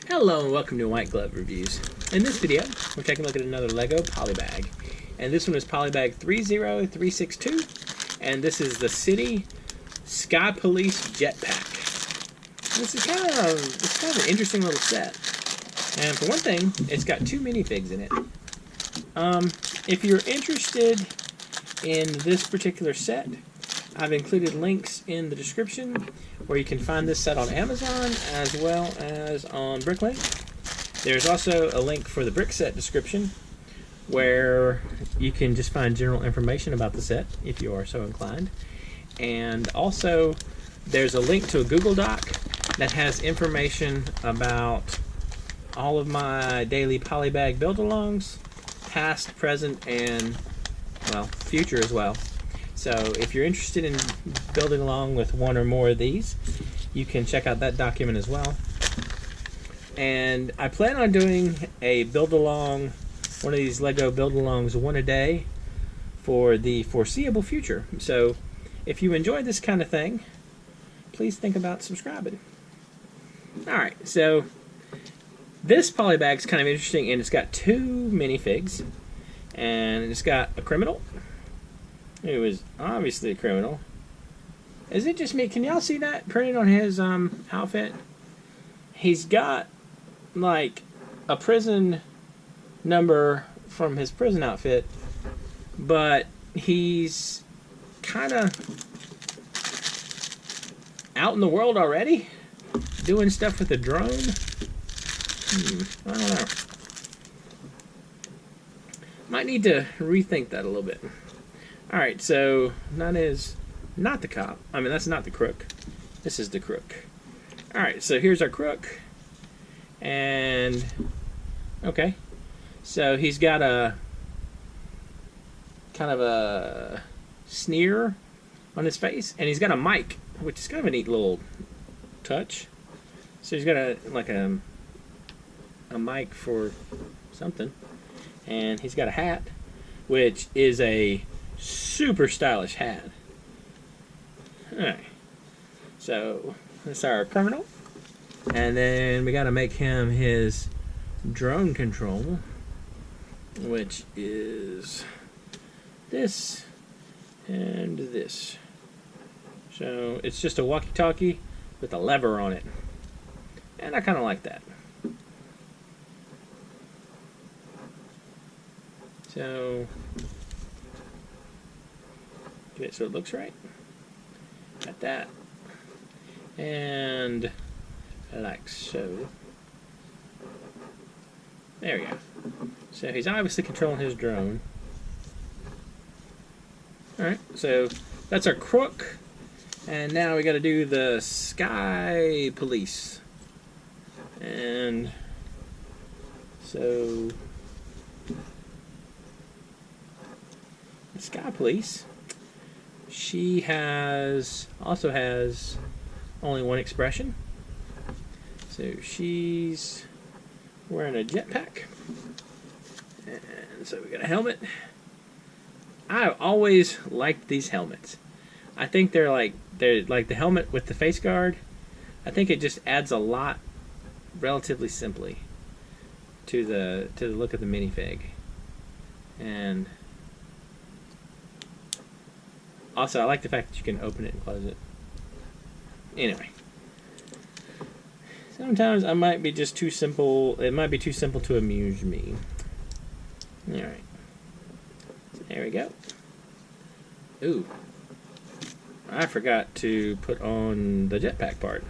Hello and welcome to White Glove Reviews. In this video, we're taking a look at another LEGO Polybag. And this one is Polybag 30362. And this is the City Sky Police Jetpack. This is kind of an interesting little set. And for one thing, it's got two minifigs in it. If you're interested in this particular set, I've included links in the description where you can find this set on Amazon as well as on Bricklink. There's also a link for the brick set description where you can just find general information about the set if you are so inclined. And also there's a link to a Google Doc that has information about all of my daily Polybag build-alongs, past, present, and, well, future as well. So if you're interested in building along with one or more of these, you can check out that document as well. And I plan on doing a build-along, one of these LEGO build-alongs one a day for the foreseeable future. So if you enjoy this kind of thing, please think about subscribing. Alright, so this Polybag is kind of interesting, and it's got two minifigs, and it's got a criminal. It was obviously a criminal. Is it just me? Can y'all see that printed on his outfit? He's got like a prison number from his prison outfit, but he's kind of out in the world already, doing stuff with a drone. I don't know. Might need to rethink that a little bit. Alright, so that is not the cop. I mean, that's not the crook. This is the crook. Alright, so here's our crook. And, okay. So he's got a kind of a sneer on his face. And he's got a mic, which is kind of a neat little touch. So he's got a mic for something. And he's got a hat, which is a super stylish hat. Alright, so that's our criminal, and then we gotta make him his drone control, which is this and this. So it's just a walkie-talkie with a lever on it, and I kind of like that. So okay, so it looks right. Got that. And like so. There we go. So he's obviously controlling his drone. Alright, so that's our crook. And now we gotta do the Sky Police. And so the Sky Police, she also has only one expression. So she's wearing a jetpack. And so we got a helmet. I've always liked these helmets. I think they're like the helmet with the face guard. I think it just adds a lot relatively simply to the look of the minifig. And also, I like the fact that you can open it and close it. Anyway. Sometimes I might be just too simple. It might be too simple to amuse me. Alright. So there we go. Ooh. I forgot to put on the jetpack part.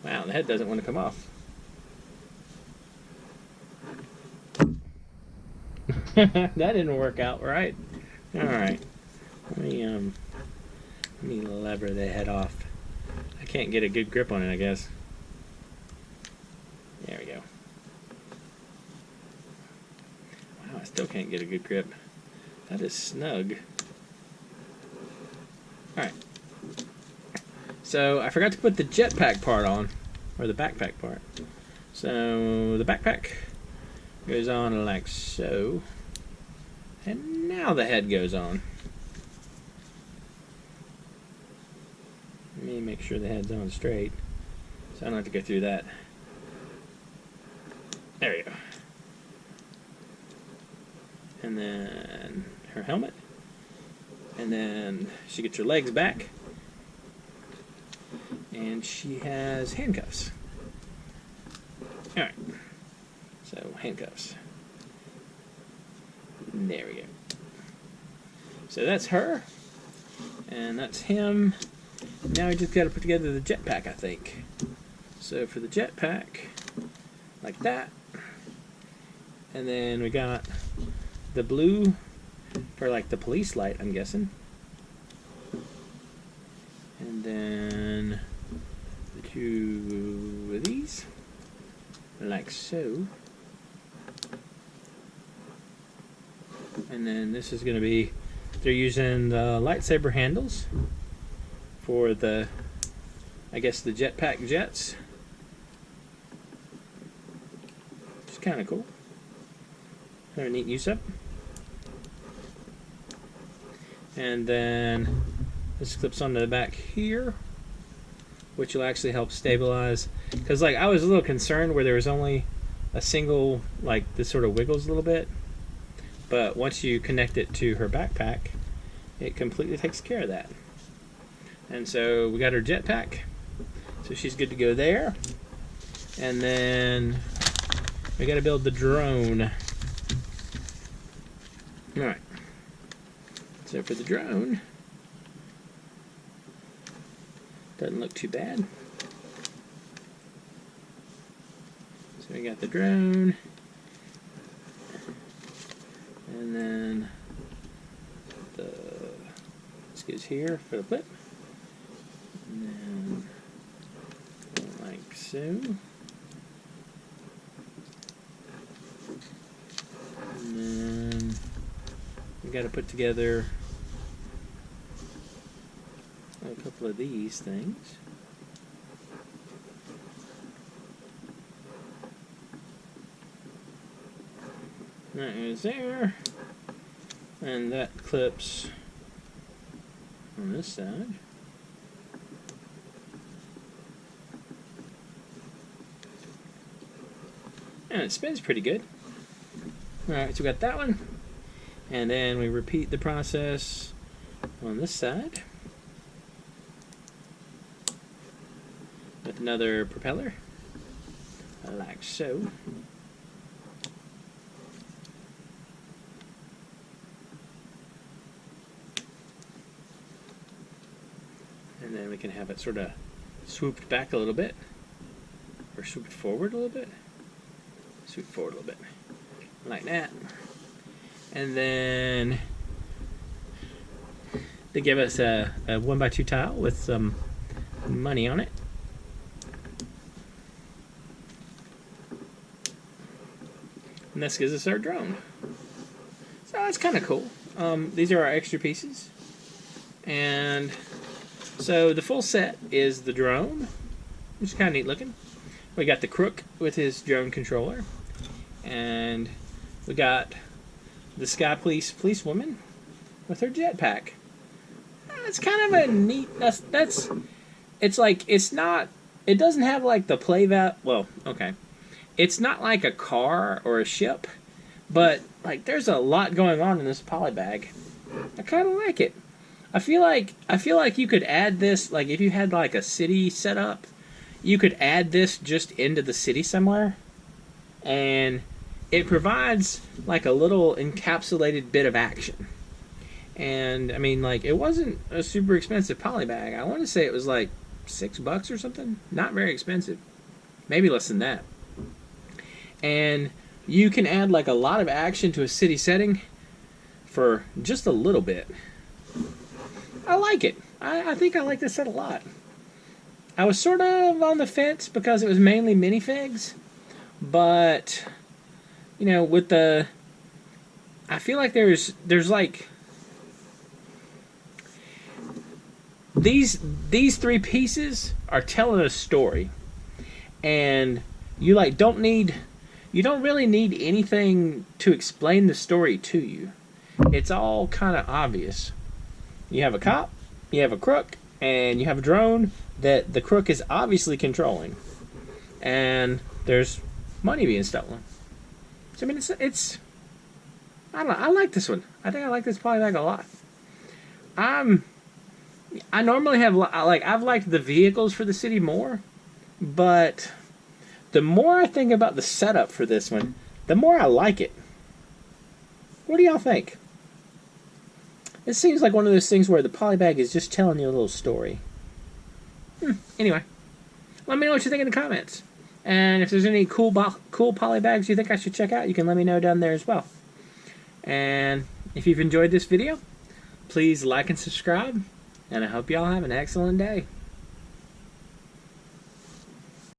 Wow, the head doesn't want to come off. That didn't work out right. Alright. Let me lever the head off. I can't get a good grip on it, I guess. There we go. Wow, I still can't get a good grip. That is snug. Alright. So I forgot to put the jetpack part on, or the backpack part. So the backpack goes on like so. And now the head goes on. Let me make sure the head's on straight, so I don't have to go through that. There you go. And then her helmet. And then she gets her legs back. And she has handcuffs. Alright. So, handcuffs. There we go. So that's her. And that's him. Now we just got to put together the jetpack, I think. So for the jetpack, like that. And then we got the blue for like the police light, I'm guessing. And then the two of these, like so. And then this is going to be, they're using the lightsaber handles for the, I guess, the jetpack jets. Which is kind of cool. Kind of neat use of. And then this clips onto the back here, which will actually help stabilize. Because like I was a little concerned where there was only a single, like this sort of wiggles a little bit. But once you connect it to her backpack, it completely takes care of that. And so we got her jetpack, so she's good to go there. And then we got to build the drone. All right. So for the drone, doesn't look too bad. So we got the drone, and then this goes here for the flip. And then like so. And then we got to put together a couple of these things. That is there. And that clips on this side. And it spins pretty good. Alright, so we got that one. And then we repeat the process on this side with another propeller, like so. And then we can have it sort of swooped back a little bit, or swooped forward a little bit. Swoop forward a little bit, like that. And then they give us a 1x2 tile with some money on it. And this gives us our drone. So that's kind of cool. These are our extra pieces. And so the full set is the drone, which is kind of neat looking. We got the crook with his drone controller. And we got the Sky policewoman with her jetpack. It's kind of a neat. It's like it doesn't have like the play valve. Well, okay, it's not like a car or a ship, but like there's a lot going on in this polybag. I kind of like it. I feel like you could add this, like if you had like a city set up, you could add this just into the city somewhere, and it provides like a little encapsulated bit of action. And I mean, like, it wasn't a super expensive polybag. I want to say it was like $6 or something. Not very expensive. Maybe less than that. And you can add like a lot of action to a city setting for just a little bit. I like it. I think I like this set a lot. I was sort of on the fence because it was mainly minifigs, but you know, with the, I feel like there's like these three pieces are telling a story, and you don't really need anything to explain the story to you. It's all kind of obvious. You have a cop, you have a crook, and you have a drone that the crook is obviously controlling, and there's money being stolen. So I mean, it's I don't know. I like this one. I think I like this Polybag a lot. I normally have I've liked the vehicles for the city more, but the more I think about the setup for this one, the more I like it. What do y'all think? It seems like one of those things where the Polybag is just telling you a little story. Anyway, let me know what you think in the comments. And if there's any cool Polybags you think I should check out, you can let me know down there as well. And if you've enjoyed this video, please like and subscribe. And I hope y'all have an excellent day.